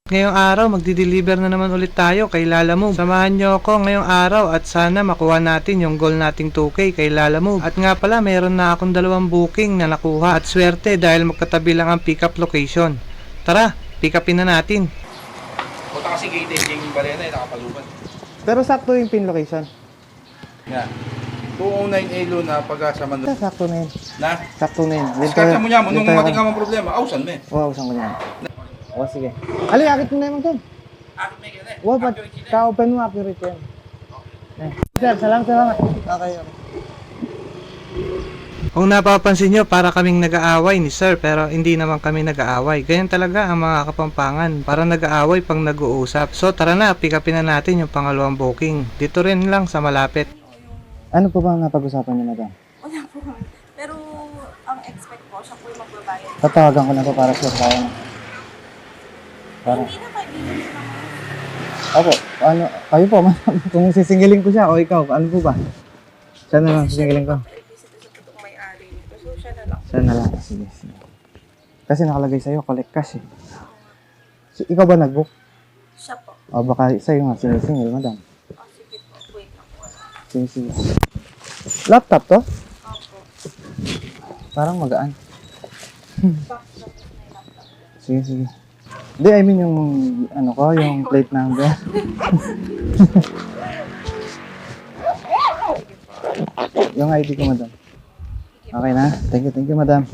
Ngayong araw, magdi-deliver na naman ulit tayo kay Lalamove. Samahan nyo ako ngayong araw at sana makuha natin yung goal nating 2K kay Lalamove. At nga pala, mayroon na akong 2 booking na nakuha at swerte dahil magkatabi lang ang pick-up location. Tara, pick-upin na natin. Punta kasi kay yung balena ay nakapaluban. Pero sakto yung pin location. Yan. 209 Elo na pag-asa man. Sakto na yun. Na? Sakto na yun. Discard mo niya mo nung mating ka mang problema. Ausan me. Oo, usan ko niyan. O, sige. Ali, akit mo na yung mag-ten. Akit me kaya. Wow, ba't ka-open mo, accurate yan. Sir, salamat. Okay. Kung napapansin nyo, para kaming nag-aaway ni Sir pero hindi naman kami nag-aaway. Ganyan talaga ang mga Kapampangan. Para nag-aaway pang nag-uusap. So tara na, pick-upin na natin yung pangalawang booking. Dito rin lang sa malapit. Ano po ba ang napag-usapan niyo, madam? Wala po. Pero ang expect ko, siya po yung magbabayad. Tatawagan ko na po para sure tayo na. Para. Hindi na kaibigan niya naman. Opo, ano, kayo po, madam. Kung sisingilin ko siya o ikaw, ano po ba? Siya na lang, sisingilin ko. Sa totoong may-ari nito. So siya na lang. Siya na lang, sige. Kasi nakalagay sa'yo, collect cash eh. So, ikaw ba nag-book? Siya po. O baka sa'yo nga sinisingil, madam. Sige po. Wait lang po. Sige. Laptop to? Opo. Parang magaan. Backdrop na yung laptop. Sige. Hindi, I mean yung, ano ko, yung plate number. Yung ID ko, madam. Okay na? Thank you, madam.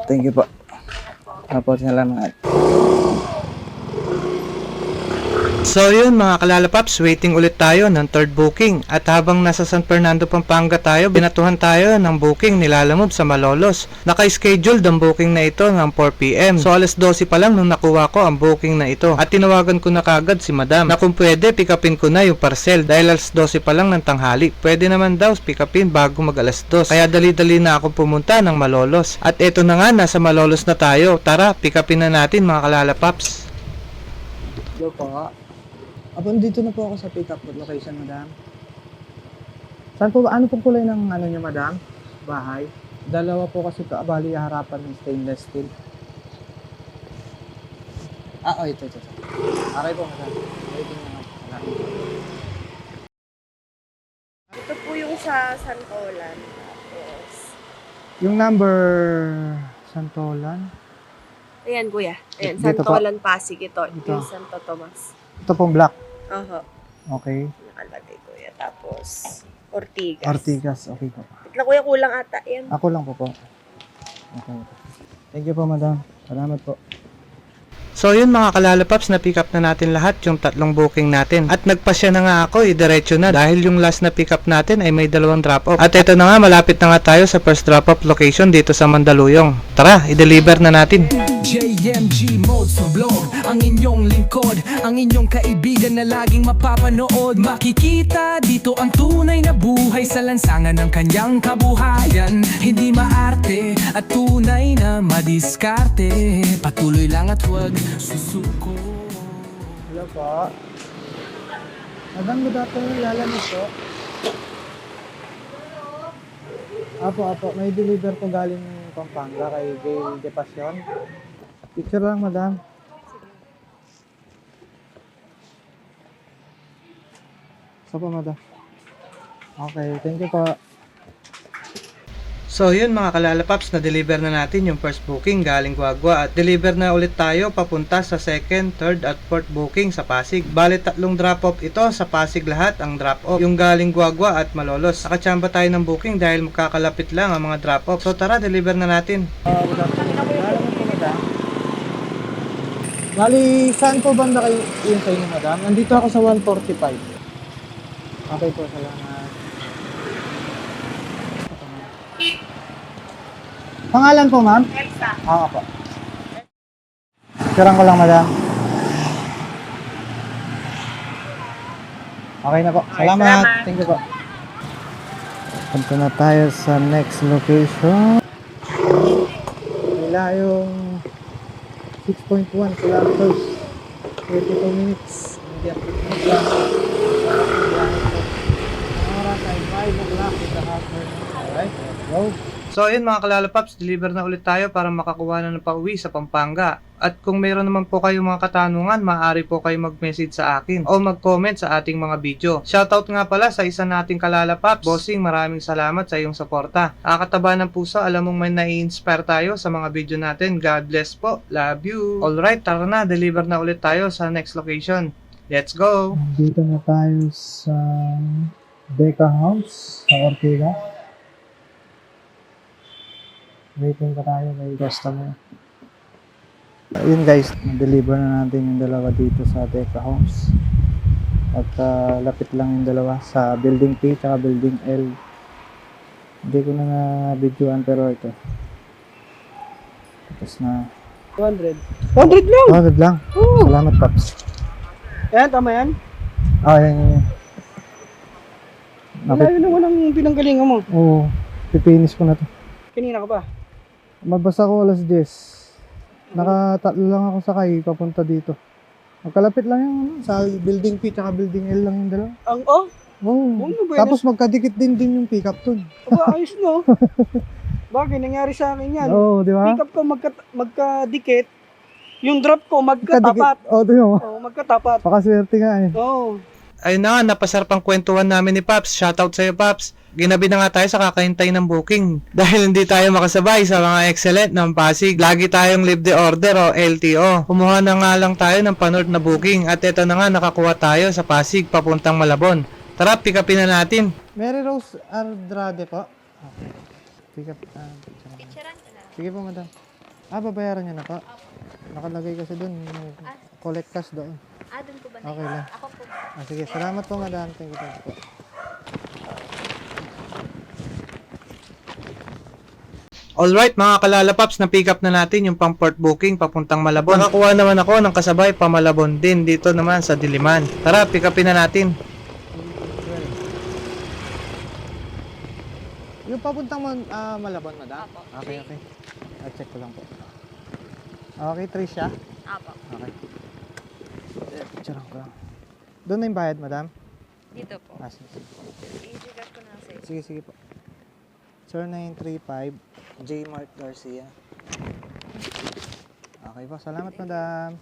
Thank you po. Tapos salamat. So yun mga kalalapaps, waiting ulit tayo ng third booking. At habang nasa San Fernando, Pampanga tayo, binatuhan tayo ng booking ni Lalamove sa Malolos. Naka-schedule ang booking na ito ng 4pm. So alas 12 pa lang nung nakuha ko ang booking na ito. At tinawagan ko na kagad si madam na kung pwede pick upin ko na yung parcel dahil alas 12 pa lang ng tanghali. Pwede naman daw pick upin bago mag alas 2. Kaya dali-dali na ako pumunta ng Malolos. At eto na nga, nasa Malolos na tayo. Tara, pick upin na natin mga kalalapaps. Hello po. Abang dito na po ako sa pick-up location, madam. Saan po, ano pong kulay ng ano niyo, madam? Bahay? Dalawa po kasi bali harapan ng stainless steel. Ito. Okay po, madam. Waiting na nga. Ito po yung sa Santolan. Tapos, Yung number Santolan? ayan kuya. Ayan, Dito po. Santolan Pasig ito. Ito. Yung Santo Tomas. Ito pong black. Oho. Okay. Nakalagay kuya. Tapos, Ortigas. Ortigas. Okay po. Tignan kuya, kulang ata. Ayan. Ako lang po. Okay. Thank you po, madam. Salamat po. So yun mga kalalapaps, na pick up na natin lahat yung 3 booking natin. At nagpasya na nga ako, diretso na dahil yung last na pick up natin ay may 2 drop off. At ito na nga, malapit na nga tayo sa first drop off location dito sa Mandaluyong. Tara, i-deliver na natin. JMG Modes Vlog, ang inyong lingkod, ang inyong kaibigan na laging mapapanood. Makikita dito ang tunay na buhay sa lansangan ng kanyang kabuhayan. Hindi maarte at tunay na madiskarte. Patuloy lang at huwag susuko. Hello po. Madam, good afternoon. Lalamove po. Apo. May deliver po galing Pampanga kay Gail De Passion. Picture lang, madam. So po, madam. Okay, thank you po. So yun mga kalalapaps, na-deliver na natin yung first booking galing Guagua at deliver na ulit tayo papunta sa second, third at fourth booking sa Pasig. Bale 3 drop off ito, sa Pasig lahat ang drop off, yung galing Guagua at Malolos. Nakachamba tayo ng booking dahil magkakalapit lang ang mga drop off. So tara, deliver na natin. Good afternoon. Lalamove po, madam. Bali, saan po banda kayo yung sa inyo, madam? Nandito ako sa 145. Okay po, salamat. Pangalan po, ma'am? Elsa. Po. Picturean ko lang, madam. Okay na po. Salamat. Thank you po. Punta na tayo sa next location. Wala yung 6.1 kilometers. 32 minutes. Hindi ako lang. Oras ay 5 o'clock in the afternoon. Alright, let's go. So ayun mga kalalapaps, deliver na ulit tayo para makakuha na ng pauwi sa Pampanga. At kung mayroon naman po kayong mga katanungan, maaari po kayo mag-message sa akin o mag-comment sa ating mga video. Shoutout nga pala sa isa nating kalalapaps. Bossing, maraming salamat sa iyong suporta. Nakakataba ng puso, alam mong may nai-inspire tayo sa mga video natin. God bless po. Love you. Alright, tara na. Deliver na ulit tayo sa next location. Let's go! Dito na tayo sa Deca House sa Ortega. Waiting pa tayo may customer. Ayun guys, na-deliver na natin yung dalawa dito sa Deca House. At lapit lang yung dalawa sa Building P at Building L. Hindi ko na na-videoan pero ito. Tapos na. 200. 100 lang! 100 lang. Salamat Paps. Yan, tama yan. Yan. Malayo naman ang pinanggalingan mo. Oo, pipinis ko na to. Kanina ka pa. Mabasa ko alas 10. Nakatatlo lang ako sakay papunta dito. Magkalapit lang yung sa Building P at Building L lang yung dalawa. Ang Oo. ano ba Tapos magkadikit din yung pick up dun. Aba, ayos no? Bakit? Nangyari sa akin yan. Oo, di ba? Pick up ko magkadikit. Yung drop ko magkatapat. Oo, di ba? Oo, magkatapat. Pakaswerte nga eh. Oo. Ayun na nga, napasarapang kwentuhan namin ni Paps. Shoutout sa'yo, Paps. Ginabi na nga tayo sa kakahintay ng booking. Dahil hindi tayo makasabay sa mga excellent ng Pasig. Lagi tayong leave the order o LTO. Kumuha na nga lang tayo ng panort na booking. At ito na nga, nakakuha tayo sa Pasig papuntang Malabon. Tara, pick upin na natin. Mary Rose Ardrade po. Okay. Pick up. Sige po, madam. Babayaran niyo na po. Nakalagay kasi doon. Collect cash doon. Doon po ba na Okay lang. Ako po. Sige, salamat po, madam. Thank you po. Alright mga kalalapaps, na-pick up na natin yung pang port booking papuntang Malabon. Nakakuha naman ako ng kasabay pa Malabon din dito naman sa Diliman. Tara, pick upin na natin. Yung papuntang Malabon, madam? Okay. Check ko lang po. Okay, Trisha? Apo. Okay. Picture ko lang. Doon na yung bayad, madam? Dito po. Sige. I-gigas ko na sa Sige po. Sir 935 J. Mark Garcia. Okay po, salamat madam.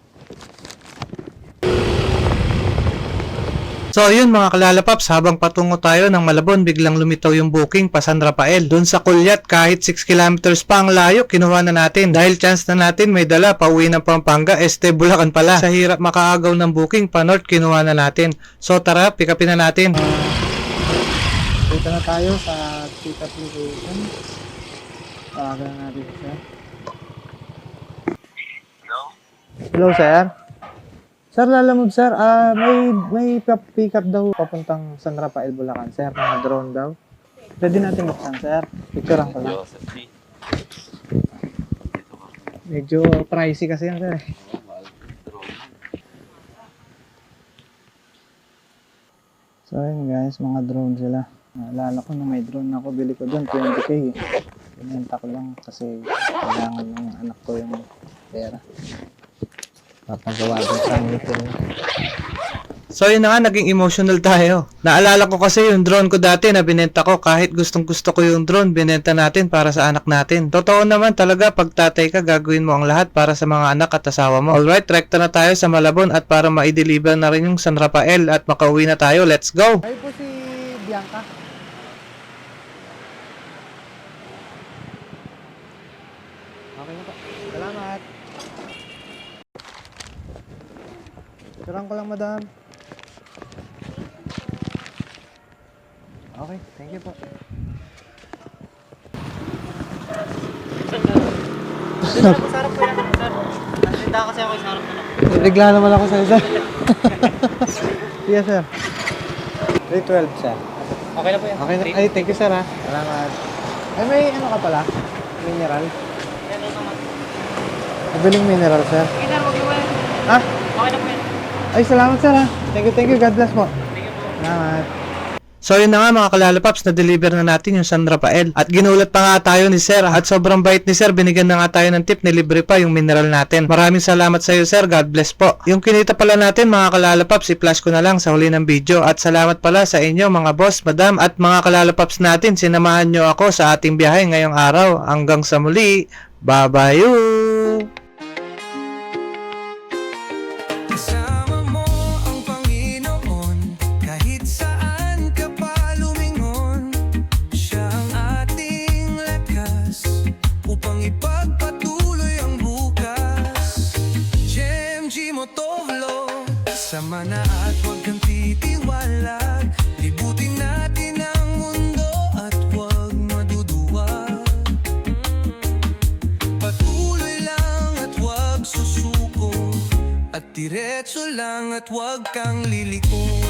So yun mga kalalapaps, habang patungo tayo ng Malabon, biglang lumitaw yung booking pa San Rafael. Doon sa Kulyat, kahit 6 kilometers pa ang layo, kinuha na natin. Dahil chance na natin may dala, pauwi ng Pampanga, Bulacan pala. Sa hirap makaagaw ng booking, pa North, kinuha na natin. So tara, pick upin na natin. Dito na tayo sa pick up location. Tawagan na natin siya. Hello sir. Sir, lalamove sir. May pick up daw papuntang San Rafael, Bulacan. Sir, mga drone daw. Pwede natin buksan sir. Picturean ko lang. Medyo pricey kasi yan sir. So ayun guys, mga drone sila. Naalala ko na may drone ako, bili ko doon 20k eh. Pinenta ko lang kasi kailangan ng anak ko yung pera. Papagawa din sa meeting. So yun na nga, naging emotional tayo. Naalala ko kasi yung drone ko dati na binenta ko. Kahit gustong gusto ko yung drone, binenta natin para sa anak natin. Totoo naman talaga, pag tatay ka, gagawin mo ang lahat para sa mga anak at asawa mo. Alright, rekta na tayo sa Malabon at para ma-deliver na rin yung San Rafael at makauwi na tayo. Let's go! Ay po si Bianca. Okay na po. Salamat. Turang ko lang madam. Okay, thank you po. Sarap po yan, sir. Nandita kasi ako, sarap na lang. Bigla naman ako sa'yo sir. Yes sir. 312 sir. Okay na po yan. Okay na. Ay, thank you sir ha. Salamat. Ay, may ano ka pala? Mineral? Yan, naman. Nabiling mineral sir. Okay na, wag mo yan. Ha? Okay na po yan. Ay, salamat sir ha. Thank you. God bless po. Salamat. So yun na nga mga kalalapaps, na-deliver na natin yung San Rafael. At ginulat pa nga tayo ni Sir. At sobrang bait ni Sir, binigyan na nga tayo ng tip, nilibre pa yung mineral natin. Maraming salamat sa iyo Sir, God bless po. Yung kinita pala natin mga kalalapaps, i-flash ko na lang sa huli ng video. At salamat pala sa inyo mga boss, madam at mga kalalapaps natin. Sinamahan nyo ako sa ating biyahe ngayong araw. Hanggang sa muli, bye-bye! Kasama mo ang Panginoon, kahit saan ka pa lumingon. Siya ang ating lakas, upang ipagpatuloy ang bukas. JMG Motovlog, sama na at huwag kang titiwalag. Libutin natin ang mundo at huwag maduduwag. Patuloy lang at huwag susuko, at diretso lang at huwag kang liliko.